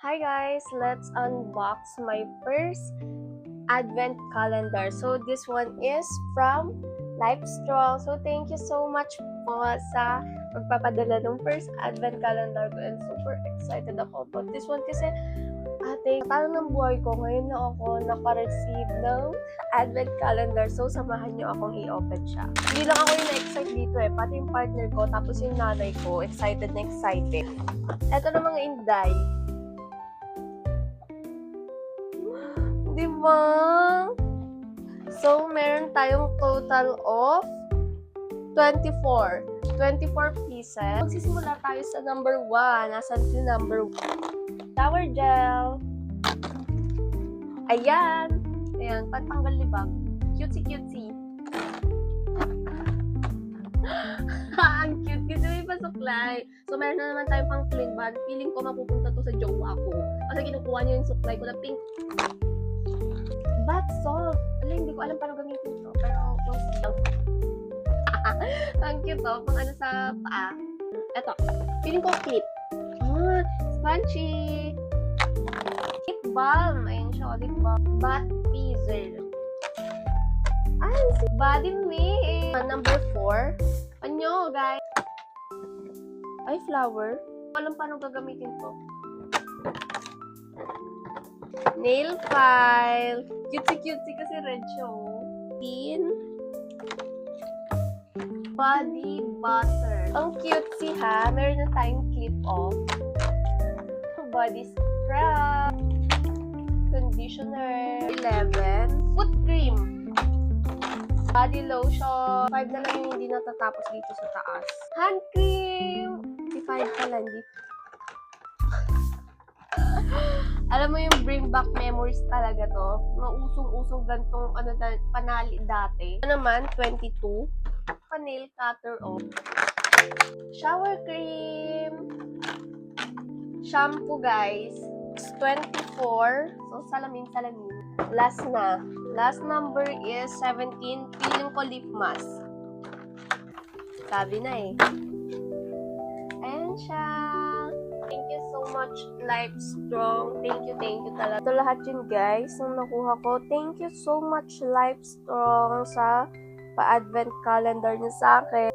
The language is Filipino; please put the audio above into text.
Hi guys, let's unbox my first advent calendar. So this one is from Lifestrong. So thank you so much po sa pagpapadala ng first advent calendar ko, and super excited ako about this one kasi parang ng buhay ko ngayon na ako naka-receive ng advent calendar. So samahan niyo akong i-open siya. Hindi lang ako yung na-excite dito pati yung partner ko, tapos yung nanay ko, excited na excited. Ito na mga inday. Diba? So, meron tayong total of 24 pieces. Magsisimula tayo sa number 1. Nasaan si number 1? Shower gel. Ayan. Ayan, pantanggal libag. Cutesy. Ang cute kasi may pasuklay. So, meron na naman tayong pang cling band. Feeling ko mapupunta to sa jowa ko. Kasi kinukuha niyo yung suklay ko na pink. Bath salt. Hindi ko alam paano gamitin ito. Pero, we'll see. Ang cute to. Pang ano sa paa. Eto. Feeling ko cute. Spongy. Lip balm. Ayan siya. Lip balm. Bath teaser. Body mist. Number 4. Anyo, guys. Ay, flower. Alam paano gagamitin to. Nail file. Cutesy kasi red siya. Thin. Body butter. Ang cutesy ha. Meron na tayong clip-off. Body scrub. Conditioner. 11. Foot cream. Body lotion. 5 na lang yung hindi natatapos dito sa taas. Hand cream. 5 pala, hindi. Alam mo yung bring back memories talaga to. Mga usong-usong gantong panali dati. Ano naman, 22. Nail cutter shower cream. Shampoo, guys. 24. So, salamin. Last na. Last number is 17. Feeling ko lip mask. Sabi na Ayan siya. Thank you so much, Lifestrong. Thank you talaga. Ito lahat yun, guys, yung nakuha ko. Thank you so much, Lifestrong, sa pa-advent calendar niyo sa akin.